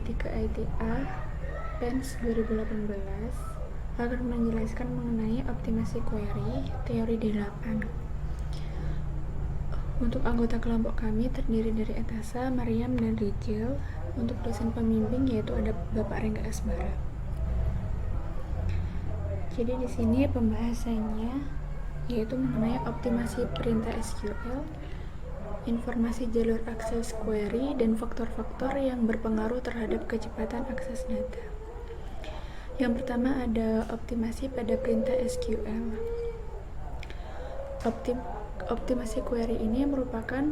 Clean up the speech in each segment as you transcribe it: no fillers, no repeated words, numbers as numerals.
3 ITA PENS 2018 akan menjelaskan mengenai optimasi query teori D8. Untuk anggota kelompop kami terdiri dari Etasa, Mariam, dan Rijal. Untuk dosen pembimbing yaitu ada Bapak Rengga Asmara. Jadi di sini pembahasannya yaitu mengenai optimasi perintah SQL, informasi jalur akses query, dan faktor-faktor yang berpengaruh terhadap kecepatan akses data. Yang pertama ada optimasi pada perintah SQL. Optimasi query ini merupakan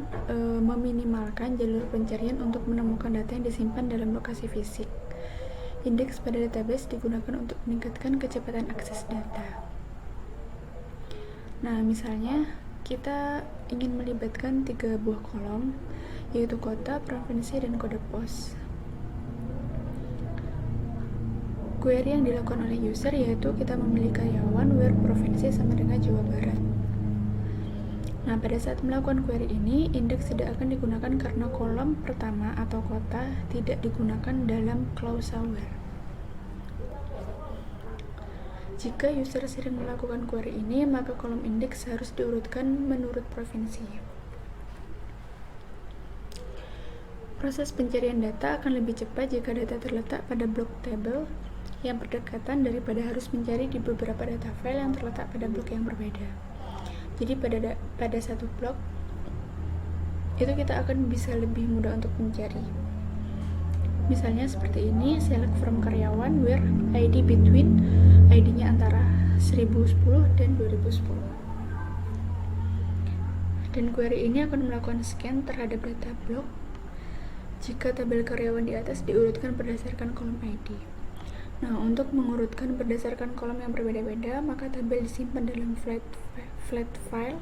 meminimalkan jalur pencarian untuk menemukan data yang disimpan dalam lokasi fisik. Indeks pada database digunakan untuk meningkatkan kecepatan akses data. Nah, misalnya kita ingin melibatkan 3 buah kolom, yaitu kota, provinsi, dan kode pos. Query yang dilakukan oleh user yaitu kita memilih karyawan where provinsi sama dengan Jawa Barat. Nah, pada saat melakukan query ini, indeks tidak akan digunakan karena kolom pertama atau kota tidak digunakan dalam klausa where. Jika user sering melakukan query ini, maka kolom indeks harus diurutkan menurut provinsi. Proses pencarian data akan lebih cepat jika data terletak pada blok tabel yang berdekatan daripada harus mencari di beberapa data file yang terletak pada blok yang berbeda. Jadi pada satu blok itu kita akan bisa lebih mudah untuk mencari. Misalnya seperti ini, select from karyawan where ID between, ID-nya antara 1010 dan 2010. Dan query ini akan melakukan scan terhadap data blok jika tabel karyawan di atas diurutkan berdasarkan kolom ID. Nah, untuk mengurutkan berdasarkan kolom yang berbeda-beda, maka tabel disimpan dalam flat file,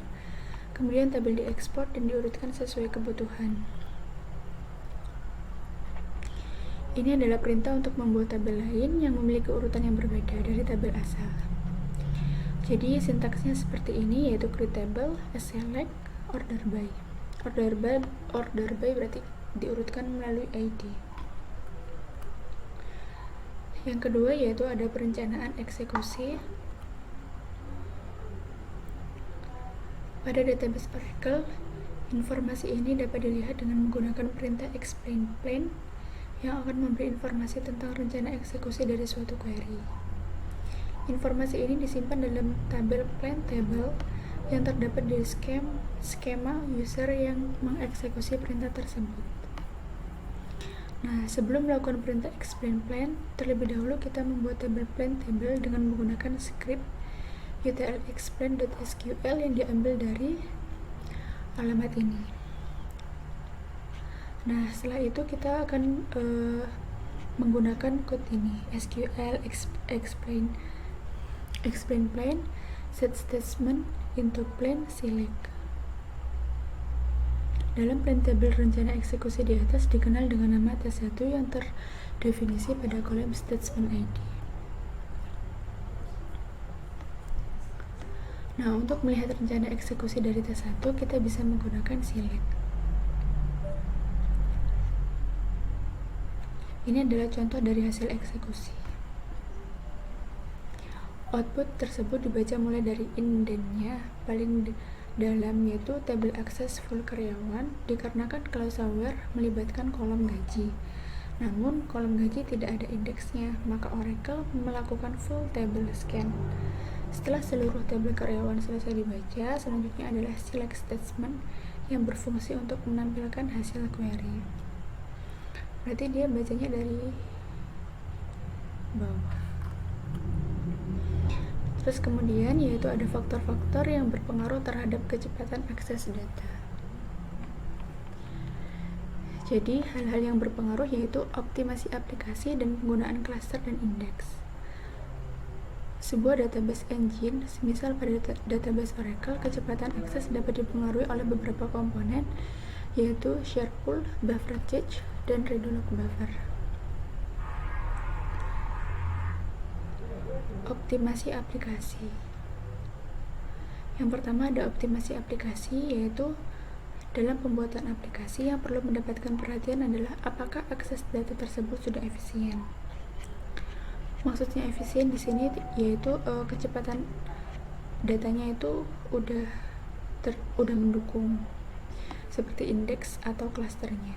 kemudian tabel diekspor dan diurutkan sesuai kebutuhan. Ini adalah perintah untuk membuat tabel lain yang memiliki urutan yang berbeda dari tabel asal. Jadi sintaksnya seperti ini, yaitu create table, select, order by. Order by berarti diurutkan melalui ID. Yang kedua yaitu ada perencanaan eksekusi. Pada database Oracle, informasi ini dapat dilihat dengan menggunakan perintah explain plan yang akan memberi informasi tentang rencana eksekusi dari suatu query. Informasi ini disimpan dalam tabel plan table yang terdapat di skema user yang mengeksekusi perintah tersebut. Nah, sebelum melakukan perintah explain plan, terlebih dahulu kita membuat tabel plan table dengan menggunakan script utlexplain.sql yang diambil dari alamat ini. Nah, setelah itu kita akan menggunakan code ini, SQL explain plan, set statement into plan select. Dalam plan table rencana eksekusi di atas dikenal dengan nama T1 yang terdefinisi pada kolom statement ID. Nah, untuk melihat rencana eksekusi dari T1, kita bisa menggunakan select. Ini adalah contoh dari hasil eksekusi. Output tersebut dibaca mulai dari indennya paling dalam, yaitu tabel akses full karyawan, dikarenakan klausa where melibatkan kolom gaji. Namun kolom gaji tidak ada indeksnya, maka Oracle melakukan full table scan. Setelah seluruh tabel karyawan selesai dibaca, selanjutnya adalah select statement yang berfungsi untuk menampilkan hasil query. Berarti dia bacanya dari bawah. Terus kemudian yaitu ada faktor-faktor yang berpengaruh terhadap kecepatan akses data. Jadi hal-hal yang berpengaruh yaitu optimasi aplikasi dan penggunaan cluster dan indeks. Sebuah database engine, semisal pada database Oracle, kecepatan akses dapat dipengaruhi oleh beberapa komponen, yaitu share pool, buffer cache, dan redo-lock buffer. Optimasi aplikasi. Yang pertama ada optimasi aplikasi, yaitu Dalam pembuatan aplikasi, yang perlu mendapatkan perhatian adalah apakah akses data tersebut sudah efisien. Maksudnya efisien di sini yaitu kecepatan datanya itu udah mendukung, seperti indeks atau klasternya.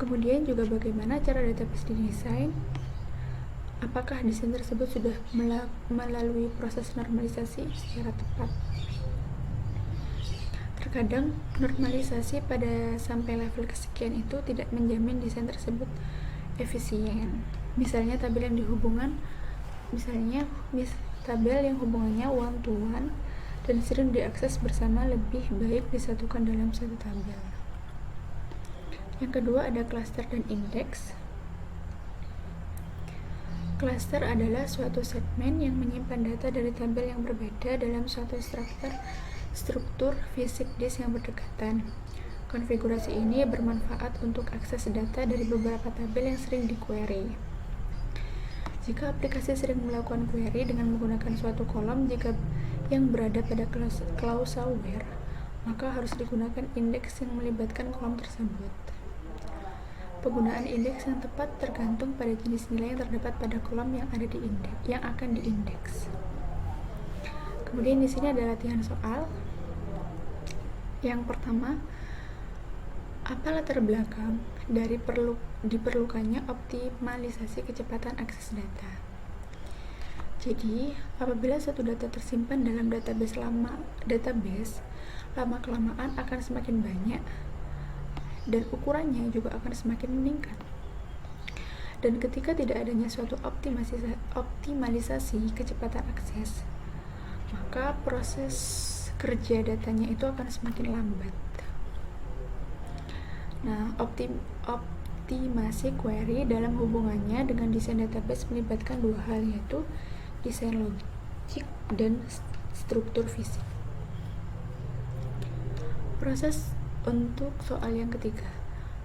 Kemudian juga bagaimana cara database didesain, apakah desain tersebut sudah melalui proses normalisasi secara tepat. Terkadang normalisasi pada sampai level kesekian itu tidak menjamin desain tersebut efisien. Misalnya tabel yang tabel yang hubungannya one to one dan sering diakses bersama lebih baik disatukan dalam satu tabel. Yang kedua ada klaster dan indeks. Klaster adalah suatu segmen yang menyimpan data dari tabel yang berbeda dalam suatu struktur fisik disk yang berdekatan. Konfigurasi ini bermanfaat untuk akses data dari beberapa tabel yang sering di-query. Jika aplikasi sering melakukan query dengan menggunakan suatu kolom yang berada pada klausal where, maka harus digunakan indeks yang melibatkan kolom tersebut. Penggunaan indeks yang tepat tergantung pada jenis nilai yang terdapat pada kolom yang akan diindeks. Kemudian di sini ada latihan soal. Yang pertama, apa latar belakang dari diperlukannya optimalisasi kecepatan akses data? Jadi, apabila suatu data tersimpan dalam database lama-kelamaan akan semakin banyak dan ukurannya juga akan semakin meningkat. Dan ketika tidak adanya suatu optimalisasi kecepatan akses, maka proses kerja datanya itu akan semakin lambat. Nah, optimasi query dalam hubungannya dengan desain database melibatkan dua hal, yaitu desain logik dan struktur fisik. Proses untuk soal yang ketiga,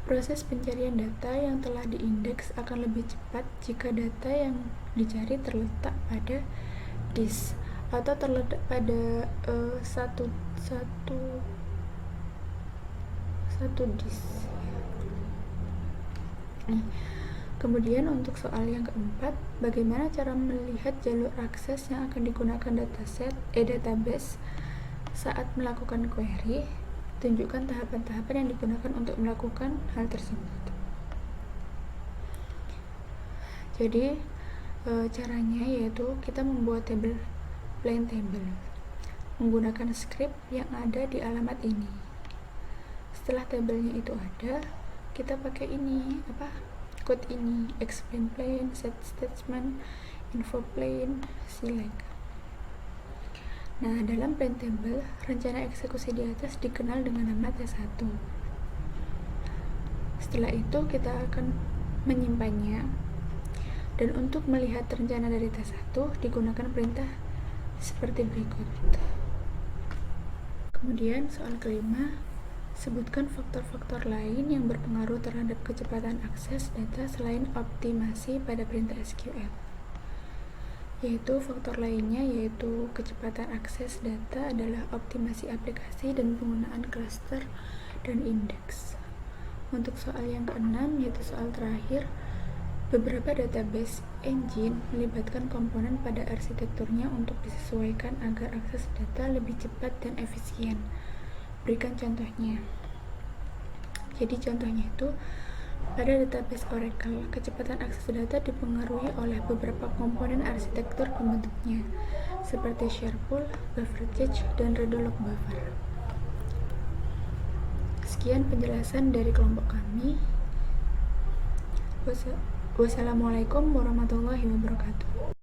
proses pencarian data yang telah diindeks akan lebih cepat jika data yang dicari terletak pada disk atau terletak pada satu disk. Kemudian untuk soal yang keempat, bagaimana cara melihat jalur akses yang akan digunakan database saat melakukan query? Tunjukkan tahapan-tahapan yang digunakan untuk melakukan hal tersebut. Jadi caranya yaitu kita membuat plain table menggunakan script yang ada di alamat ini. Setelah tabelnya itu ada, kita pakai code ini, explain plain, set statement, info plain, select. Nah, dalam plain table, rencana eksekusi di atas dikenal dengan nama T1. Setelah itu, kita akan menyimpannya. Dan untuk melihat rencana dari T1, digunakan perintah seperti berikut. Kemudian, soal kelima, sebutkan faktor-faktor lain yang berpengaruh terhadap kecepatan akses data selain optimasi pada perintah SQL. Yaitu faktor lainnya yaitu kecepatan akses data adalah optimasi aplikasi dan penggunaan klaster dan indeks. Untuk soal yang keenam yaitu soal terakhir, beberapa database engine melibatkan komponen pada arsitekturnya untuk disesuaikan agar akses data lebih cepat dan efisien. Berikan contohnya. Jadi contohnya itu pada database Oracle, kecepatan akses data dipengaruhi oleh beberapa komponen arsitektur pembentuknya, seperti share pool, buffer cache, dan redo log buffer. Sekian penjelasan dari kelompok kami. Wassalamualaikum warahmatullahi wabarakatuh.